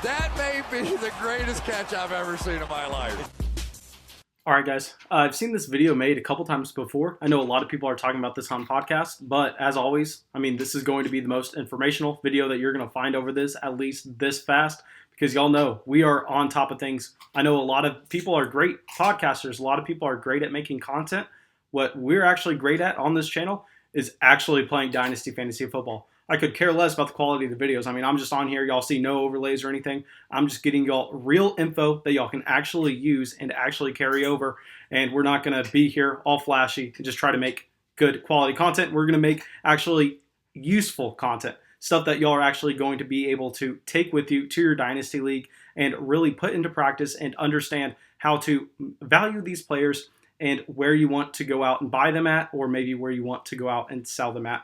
That may be the greatest catch I've ever seen in my life. Alright guys, I've seen this video made a couple times before. I know a lot of people are talking about this on podcasts, but as always, I mean, this is going to be the most informational video that you're going to find over this, at least this fast, because y'all know we are on top of things. I know a lot of people are great podcasters. A lot of people are great at making content. What we're actually great at on this channel is actually playing Dynasty Fantasy Football. I could care less about the quality of the videos. I mean, I'm just on here. Y'all see no overlays or anything. I'm just getting y'all real info that y'all can actually use and actually carry over. And we're not going to be here all flashy and just try to make good quality content. We're going to make actually useful content. Stuff that y'all are actually going to be able to take with you to your Dynasty League and really put into practice and understand how to value these players and where you want to go out and buy them at, or maybe where you want to go out and sell them at.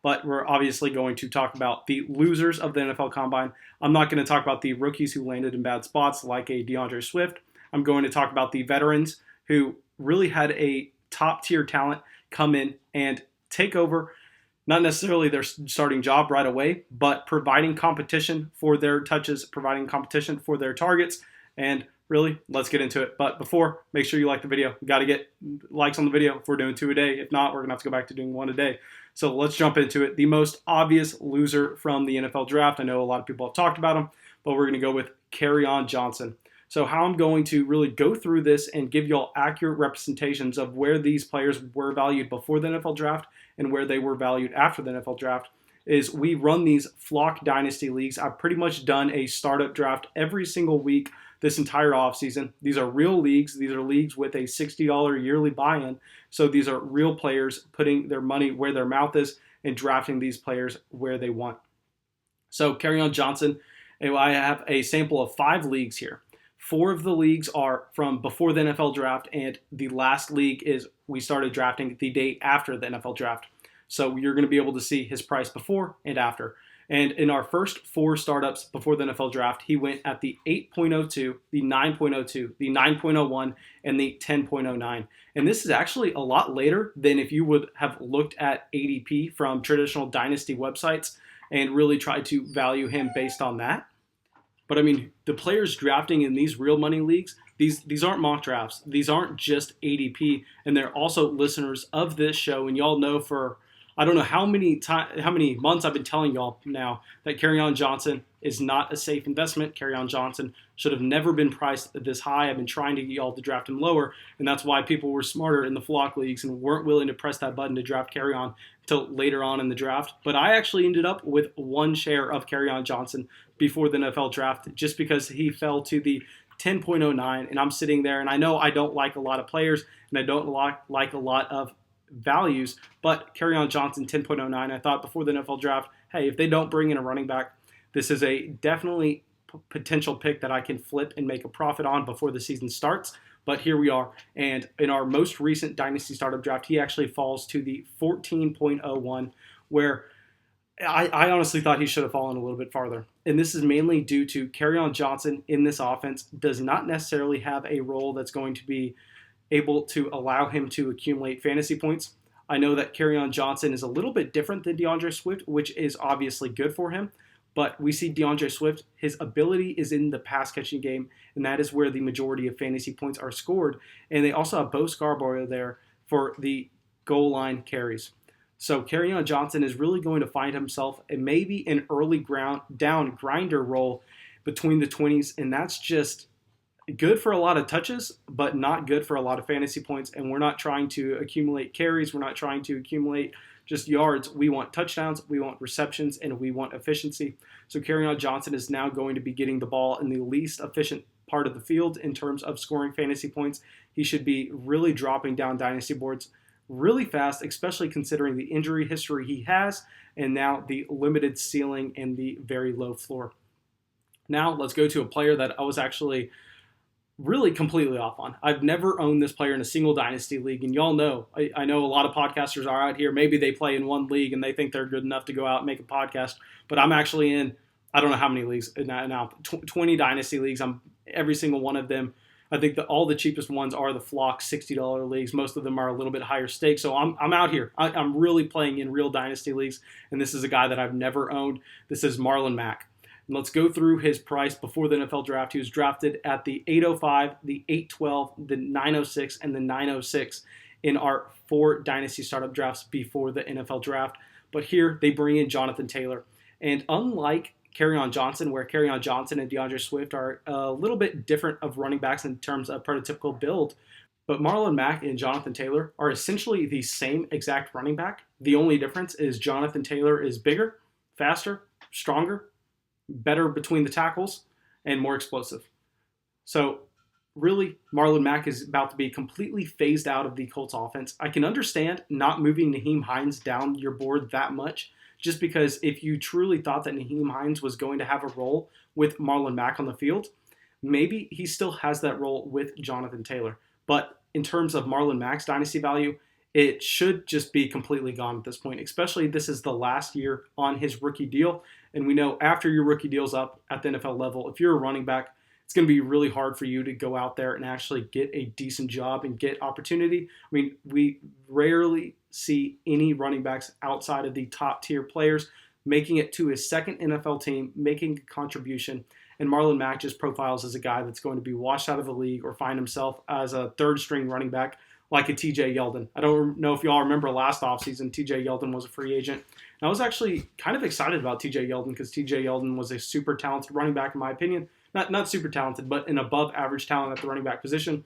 But we're obviously going to talk about the losers of the NFL Combine. I'm not going to talk about the rookies who landed in bad spots like a DeAndre Swift. I'm going to talk about the veterans who really had a top-tier talent come in and take over, not necessarily their starting job right away, but providing competition for their touches, providing competition for their targets, and really, let's get into it. But before, make sure you like the video. We got to get likes on the video if we're doing 2 a day. If not, we're going to have to go back to doing 1 a day. So let's jump into it. The most obvious loser from the NFL draft. I know a lot of people have talked about him, but we're going to go with Kerryon Johnson. So how I'm going to really go through this and give y'all accurate representations of where these players were valued before the NFL draft and where they were valued after the NFL draft is we run these flock dynasty leagues. I've pretty much done a startup draft every single week this entire offseason. These are real leagues. These are leagues with a $60 yearly buy-in. So these are real players putting their money where their mouth is and drafting these players where they want. So Kerryon Johnson, I have a sample of 5 leagues here. 4 of the leagues are from before the NFL draft, and the last league is we started drafting the day after the NFL draft. So you're going to be able to see his price before and after. And in our first 4 startups before the NFL draft, he went at the 8.02, the 9.02, the 9.01, and the 10.09. And this is actually a lot later than if you would have looked at ADP from traditional dynasty websites and really tried to value him based on that. But I mean, the players drafting in these real money leagues, these aren't mock drafts. These aren't just ADP, and they're also listeners of this show. And y'all know for I don't know how many months I've been telling y'all now that Kerryon Johnson is not a safe investment. Kerryon Johnson should have never been priced this high. I've been trying to get y'all to draft him lower, and that's why people were smarter in the flock leagues and weren't willing to press that button to draft Kerryon until later on in the draft. But I actually ended up with 1 share of Kerryon Johnson before the NFL draft just because he fell to the 10.09, and I'm sitting there, and I know I don't like a lot of players, and I don't like a lot of values, but Kerryon Johnson 10.09, I thought before the NFL draft, hey, if they don't bring in a running back, this is a definitely potential pick that I can flip and make a profit on before the season starts. But here we are, and in our most recent Dynasty Startup draft, he actually falls to the 14.01, where I honestly thought he should have fallen a little bit farther. And this is mainly due to Kerryon Johnson in this offense does not necessarily have a role that's going to be able to allow him to accumulate fantasy points. I know that Kerryon Johnson is a little bit different than DeAndre Swift, which is obviously good for him. But we see DeAndre Swift, his ability is in the pass catching game, and that is where the majority of fantasy points are scored. And they also have Bo Scarborough there for the goal line carries. So Kerryon Johnson is really going to find himself maybe an early down grinder role between the 20s, and that's just good for a lot of touches, but not good for a lot of fantasy points. And we're not trying to accumulate carries. We're not trying to accumulate just yards. We want touchdowns, we want receptions, and we want efficiency. So Kerryon Johnson is now going to be getting the ball in the least efficient part of the field in terms of scoring fantasy points. He should be really dropping down dynasty boards really fast, especially considering the injury history he has and now the limited ceiling and the very low floor. Now let's go to a player that I was actually really completely off on. I've never owned this player in a single dynasty league, and y'all know, I know a lot of podcasters are out here, maybe they play in one league and they think they're good enough to go out and make a podcast, but I'm actually in, I don't know how many leagues now, 20 dynasty leagues. I'm every single one of them. I think that all the cheapest ones are the flock $60 leagues. Most of them are a little bit higher stakes. So I'm out here. I'm really playing in real dynasty leagues, and this is a guy that I've never owned. This is Marlon Mac. And let's go through his price before the NFL draft. He was drafted at the 805, the 812, the 906, and the 906 in our 4 Dynasty startup drafts before the NFL draft. But here they bring in Jonathan Taylor. And unlike Kerryon Johnson, where Kerryon Johnson and DeAndre Swift are a little bit different of running backs in terms of prototypical build, but Marlon Mac and Jonathan Taylor are essentially the same exact running back. The only difference is Jonathan Taylor is bigger, faster, stronger, better between the tackles, and more explosive. So really, Marlon Mack is about to be completely phased out of the Colts offense. I can understand not moving Nyheim Hines down your board that much, just because if you truly thought that Nyheim Hines was going to have a role with Marlon Mack on the field, maybe he still has that role with Jonathan Taylor. But in terms of Marlon Mack's dynasty value, it should just be completely gone at this point, especially this is the last year on his rookie deal. And we know after your rookie deal's up at the NFL level, if you're a running back, it's going to be really hard for you to go out there and actually get a decent job and get opportunity. I mean, we rarely see any running backs outside of the top tier players making it to his second NFL team, making a contribution. And Marlon Mack just profiles as a guy that's going to be washed out of the league or find himself as a third string running back like a TJ Yeldon. I don't know if y'all remember last offseason, TJ Yeldon was a free agent. And I was actually kind of excited about TJ Yeldon because TJ Yeldon was a super talented running back in my opinion. Not super talented, but an above average talent at the running back position.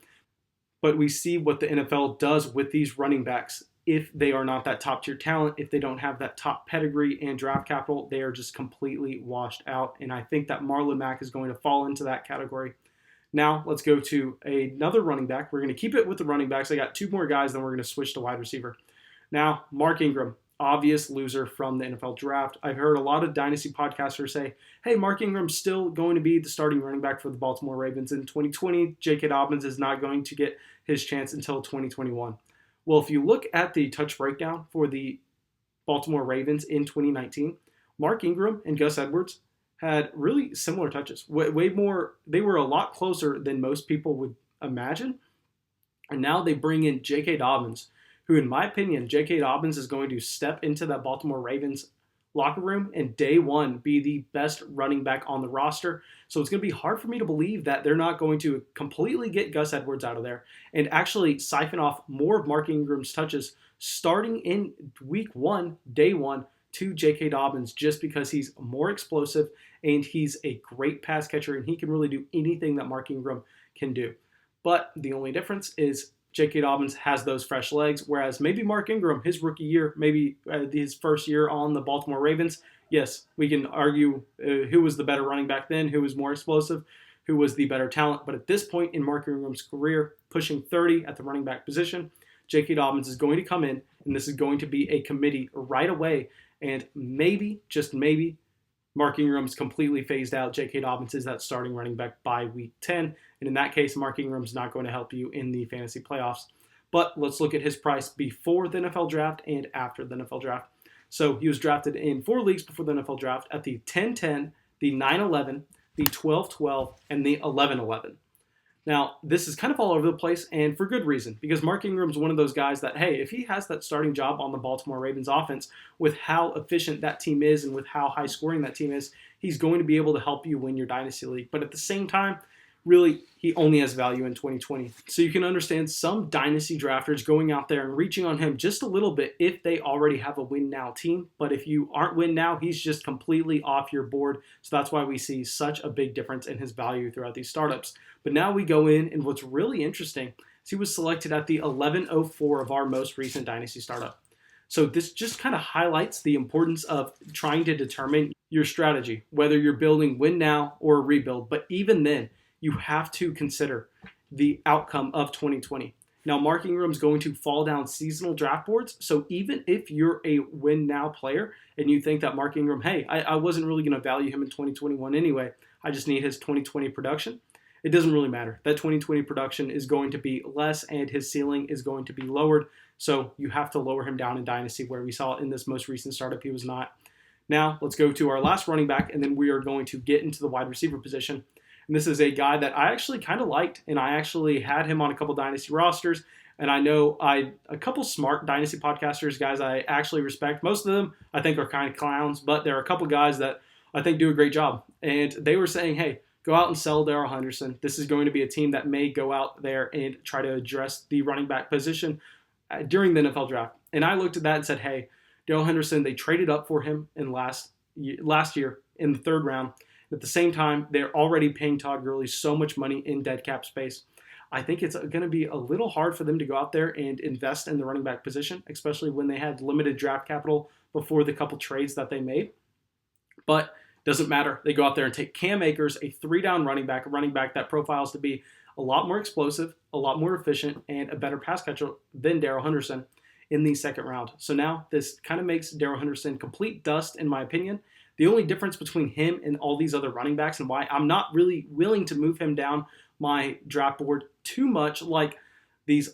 But we see what the NFL does with these running backs. If they are not that top tier talent, if they don't have that top pedigree and draft capital, they are just completely washed out. And I think that Marlon Mack is going to fall into that category. Now, let's go to another running back. We're going to keep it with the running backs. I got 2 more guys, then we're going to switch to wide receiver. Now, Mark Ingram, obvious loser from the NFL draft. I've heard a lot of Dynasty podcasters say, hey, Mark Ingram's still going to be the starting running back for the Baltimore Ravens in 2020. J.K. Dobbins is not going to get his chance until 2021. Well, if you look at the touch breakdown for the Baltimore Ravens in 2019, Mark Ingram and Gus Edwards had really similar touches. Way more, they were a lot closer than most people would imagine. And now they bring in J.K. Dobbins, who in my opinion, J.K. Dobbins is going to step into that Baltimore Ravens locker room and day one be the best running back on the roster. So it's going to be hard for me to believe that they're not going to completely get Gus Edwards out of there and actually siphon off more of Mark Ingram's touches starting in week 1, day 1, to J.K. Dobbins just because he's more explosive and he's a great pass catcher and he can really do anything that Mark Ingram can do. But the only difference is J.K. Dobbins has those fresh legs, whereas maybe Mark Ingram, his rookie year, maybe his first year on the Baltimore Ravens, yes, we can argue who was the better running back then, who was more explosive, who was the better talent. But at this point in Mark Ingram's career, pushing 30 at the running back position, J.K. Dobbins is going to come in, and this is going to be a committee right away. And maybe, just maybe, Mark Ingram's completely phased out. J.K. Dobbins is that starting running back by week 10. And in that case, Mark Ingram's not going to help you in the fantasy playoffs. But let's look at his price before the NFL draft and after the NFL draft. So he was drafted in 4 leagues before the NFL draft at the 10-10, the 9-11, the 12-12, and the 11-11. Now, this is kind of all over the place, and for good reason, because Mark Ingram's one of those guys that, hey, if he has that starting job on the Baltimore Ravens offense, with how efficient that team is and with how high scoring that team is, he's going to be able to help you win your Dynasty League. But at the same time, really, he only has value in 2020. So you can understand some Dynasty drafters going out there and reaching on him just a little bit if they already have a win now team. But if you aren't win now, he's just completely off your board. So that's why we see such a big difference in his value throughout these startups. But now we go in, and what's really interesting is he was selected at the 1104 of our most recent Dynasty startup. So this just kind of highlights the importance of trying to determine your strategy, whether you're building win now or rebuild. But even then, you have to consider the outcome of 2020. Now, Mark Ingram's going to fall down seasonal draft boards. So even if you're a win now player and you think that Mark Ingram, hey, I wasn't really going to value him in 2021 anyway, I just need his 2020 production. It doesn't really matter. That 2020 production is going to be less and his ceiling is going to be lowered. So you have to lower him down in Dynasty, where we saw in this most recent startup he was not. Now, let's go to our last running back, and then we are going to get into the wide receiver position. And this is a guy that I actually kind of liked, and I actually had him on a couple Dynasty rosters. And I know a couple smart Dynasty podcasters, guys I actually respect. Most of them I think are kind of clowns, but there are a couple guys that I think do a great job. And they were saying, hey, go out and sell Darrell Henderson. This is going to be a team that may go out there and try to address the running back position during the NFL draft. And I looked at that and said, hey, Darrell Henderson, they traded up for him in last year in the 3rd round. At the same time, they're already paying Todd Gurley so much money in dead cap space. I think it's going to be a little hard for them to go out there and invest in the running back position, especially when they had limited draft capital before the couple trades that they made. But doesn't matter. They go out there and take Cam Akers, a 3-down running back, a running back that profiles to be a lot more explosive, a lot more efficient, and a better pass catcher than Darrell Henderson in the 2nd round. So now this kind of makes Darrell Henderson complete dust, in my opinion. The only difference between him and all these other running backs, and why I'm not really willing to move him down my draft board too much like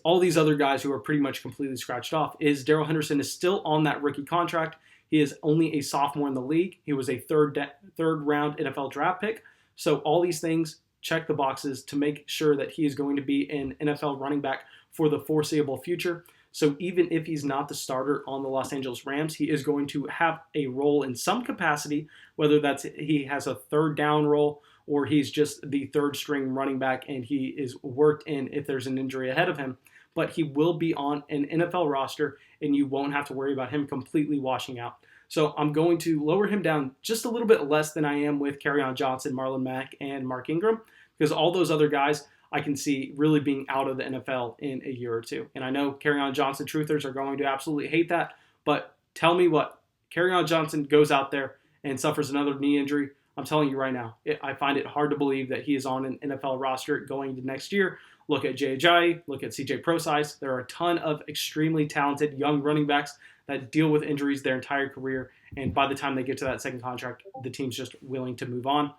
all these other guys who are pretty much completely scratched off, is Darrell Henderson is still on that rookie contract. He is only a sophomore in the league. He was a third round NFL draft pick. So all these things check the boxes to make sure that he is going to be an NFL running back for the foreseeable future. So even if he's not the starter on the Los Angeles Rams, he is going to have a role in some capacity, whether that's he has a 3rd down role or he's just the 3rd string running back and he is worked in if there's an injury ahead of him. But he will be on an NFL roster and you won't have to worry about him completely washing out. So I'm going to lower him down just a little bit less than I am with Kerryon Johnson, Marlon Mac, and Mark Ingram, because all those other guys I can see really being out of the NFL in a year or two. And I know Kerryon Johnson truthers are going to absolutely hate that, but tell me what, Kerryon Johnson goes out there and suffers another knee injury. I'm telling you right now, I find it hard to believe that he is on an NFL roster going into next year. Look at Jay Ajayi, look at CJ Prosise. There are a ton of extremely talented young running backs that deal with injuries their entire career, and by the time they get to that 2nd contract, the team's just willing to move on.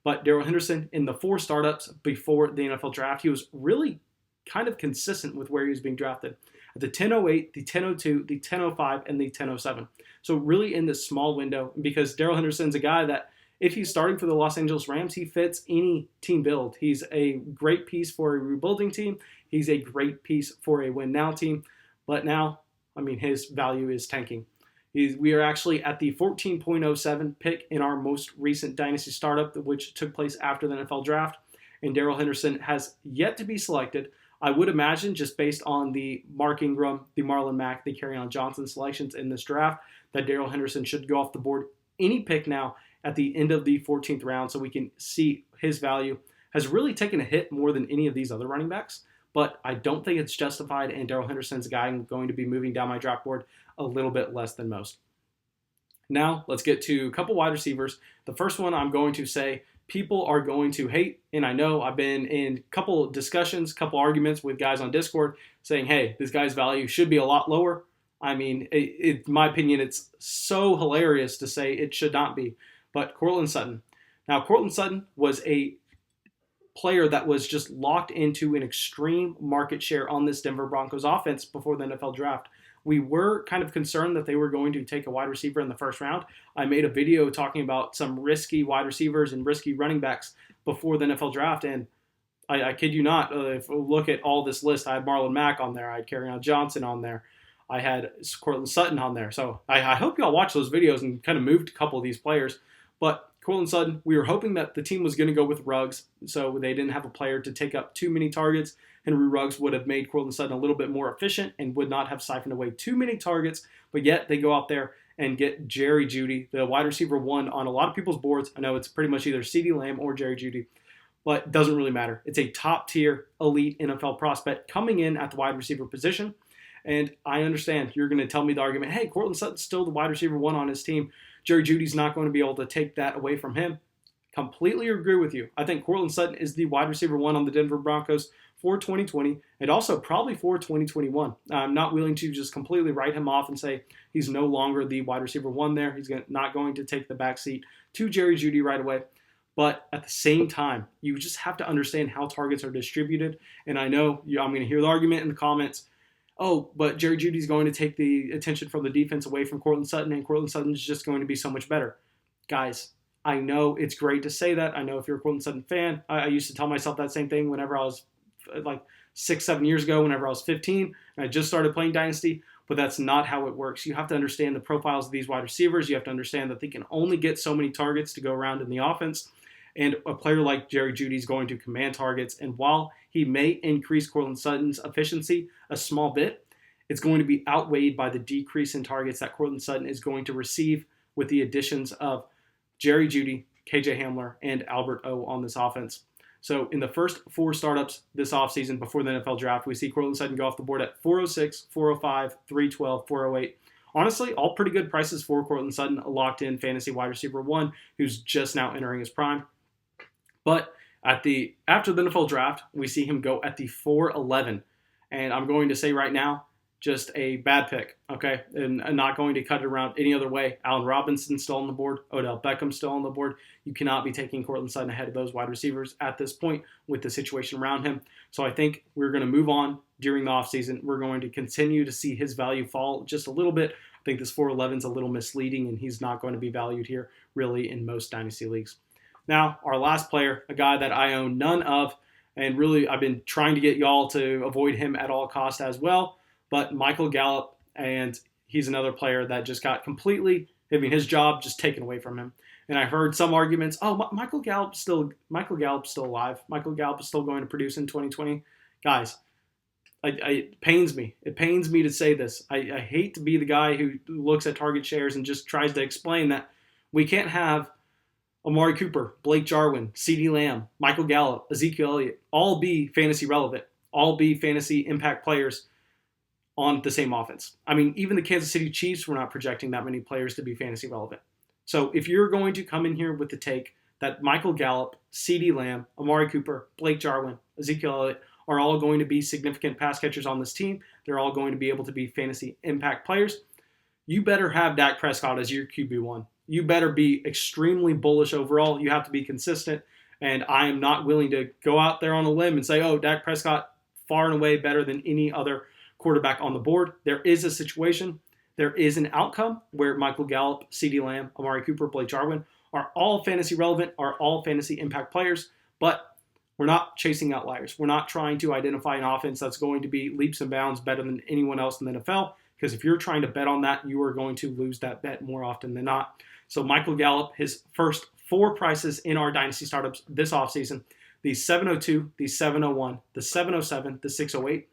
But Darrell Henderson, in the 4 startups before the NFL draft, he was really kind of consistent with where he was being drafted. At the 10:08, the 10:02, the 10:05, and the 10:07. So really in this small window, because Darrell Henderson's a guy that if he's starting for the Los Angeles Rams, he fits any team build. He's a great piece for a rebuilding team. He's a great piece for a win-now team. But now, I mean, his value is tanking. We are actually at the 14.07 pick in our most recent Dynasty startup, which took place after the NFL draft. And Darrell Henderson has yet to be selected. I would imagine, just based on the Mark Ingram, the Marlon Mac, the Kerryon Johnson selections in this draft, that Darrell Henderson should go off the board any pick now at the end of the 14th round, so we can see his value has really taken a hit more than any of these other running backs. But I don't think it's justified, and Darrell Henderson's a guy I'm going to be moving down my draft board a little bit less than most. Now, let's get to a couple wide receivers. The first one I'm going to say people are going to hate, and I know I've been in a couple discussions, couple arguments with guys on Discord saying, hey, this guy's value should be a lot lower. I mean, in my opinion, it's so hilarious to say it should not be. But Courtland Sutton. Now, Courtland Sutton was a player that was just locked into an extreme market share on this Denver Broncos offense before the NFL draft. We were kind of concerned that they were going to take a wide receiver in the 1st round. I made a video talking about some risky wide receivers and risky running backs before the NFL draft, and I kid you not, if we look at all this list, I had Marlon Mac on there, I had Kerryon Johnson on there, I had Courtland Sutton on there. So I hope y'all watch those videos and kind of moved a couple of these players. But Courtland Sutton, we were hoping that the team was going to go with Ruggs, so they didn't have a player to take up too many targets. Henry Ruggs would have made Courtland Sutton a little bit more efficient and would not have siphoned away too many targets, but yet they go out there and get Jerry Jeudy, the wide receiver 1 on a lot of people's boards. I know it's pretty much either CeeDee Lamb or Jerry Jeudy, but it doesn't really matter. It's a top-tier, elite NFL prospect coming in at the wide receiver position, and I understand you're going to tell me the argument, hey, Courtland Sutton's still the wide receiver 1 on his team. Jerry Jeudy's not going to be able to take that away from him. Completely agree with you. I think Courtland Sutton is the wide receiver 1 on the Denver Broncos for 2020 and also probably for 2021. I'm not willing to just completely write him off and say he's no longer the wide receiver 1 there. He's not going to take the backseat to Jerry Jeudy right away. But at the same time, you just have to understand how targets are distributed. And I know I'm going to hear the argument in the comments, oh, but Jerry Jeudy's going to take the attention from the defense away from Courtland Sutton, and Courtland Sutton's just going to be so much better. Guys, I know it's great to say that. I know if you're a Courtland Sutton fan, I used to tell myself that same thing whenever I was like 6-7 years ago, whenever I was 15, and I just started playing Dynasty. but that's not how it works. You have to understand the profiles of these wide receivers. You have to understand that they can only get so many targets to go around in the offense. And a player like Jerry Jeudy is going to command targets. And while he may increase Courtland Sutton's efficiency a small bit, it's going to be outweighed by the decrease in targets that Courtland Sutton is going to receive with the additions of Jerry Jeudy, KJ Hamler, and Albert O on this offense. So in the first 4 startups this offseason before the NFL draft, we see Courtland Sutton go off the board at 406, 405, 312, 408. Honestly, all pretty good prices for Courtland Sutton, a locked-in fantasy wide receiver 1 who's just now entering his prime. But after the NFL draft, we see him go at the 411. And I'm going to say right now, just a bad pick, okay? And I'm not going to cut it around any other way. Allen Robinson's still on the board. Odell Beckham still on the board. You cannot be taking Courtland Sutton ahead of those wide receivers at this point with the situation around him. So I think we're going to move on during the offseason. We're going to continue to see his value fall just a little bit. I think this 411 is a little misleading, and he's not going to be valued here really in most dynasty leagues. Now, our last player, a guy that I own none of, and really I've been trying to get y'all to avoid him at all costs as well, but Michael Gallup, and he's another player that just got completely, his job just taken away from him. And I heard some arguments, Michael Gallup's still alive. Michael Gallup is still going to produce in 2020. Guys, it pains me. It pains me to say this. I hate to be the guy who looks at target shares and just tries to explain that we can't have Amari Cooper, Blake Jarwin, CeeDee Lamb, Michael Gallup, Ezekiel Elliott, all be fantasy relevant, all be fantasy impact players on the same offense. Even the Kansas City Chiefs were not projecting that many players to be fantasy relevant. So if you're going to come in here with the take that Michael Gallup, CeeDee Lamb, Amari Cooper, Blake Jarwin, Ezekiel Elliott are all going to be significant pass catchers on this team, they're all going to be able to be fantasy impact players, you better have Dak Prescott as your QB1. You better be extremely bullish overall. You have to be consistent. And I am not willing to go out there on a limb and say, Dak Prescott far and away better than any other quarterback on the board. There is a situation, there is an outcome where Michael Gallup, CeeDee Lamb, Amari Cooper, Blake Jarwin are all fantasy relevant, are all fantasy impact players, but we're not chasing outliers. We're not trying to identify an offense that's going to be leaps and bounds better than anyone else in the NFL, because if you're trying to bet on that, you are going to lose that bet more often than not. So Michael Gallup, his first 4 prices in our Dynasty startups this offseason, the 702, the 701, the 707, the 608.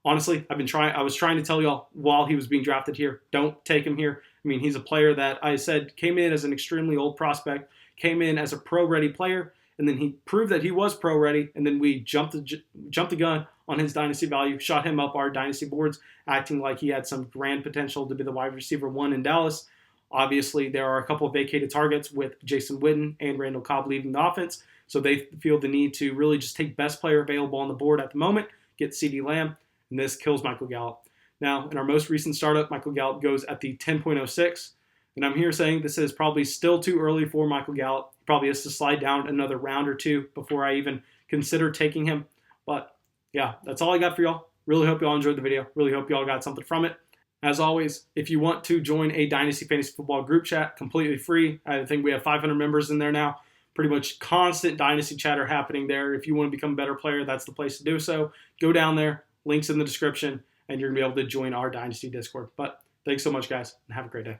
Honestly, I was trying to tell y'all while he was being drafted here, don't take him here. He's a player that I said came in as an extremely old prospect, came in as a pro-ready player, and then he proved that he was pro-ready, and then we jumped the gun on his dynasty value, shot him up our dynasty boards, acting like he had some grand potential to be the wide receiver 1 in Dallas. Obviously, there are a couple of vacated targets with Jason Witten and Randall Cobb leaving the offense, so they feel the need to really just take best player available on the board at the moment, get CeeDee Lamb, and this kills Michael Gallup. Now, in our most recent startup, Michael Gallup goes at the 10.06, and I'm here saying this is probably still too early for Michael Gallup. He probably has to slide down another round or 2 before I even consider taking him. But yeah, that's all I got for y'all. Really hope y'all enjoyed the video. Really hope y'all got something from it. As always, if you want to join a Dynasty Fantasy Football group chat, completely free. I think we have 500 members in there now. Pretty much constant Dynasty chatter happening there. If you want to become a better player, that's the place to do so. Go down there. Links in the description, and you're going to be able to join our Dynasty Discord. But thanks so much, guys, and have a great day.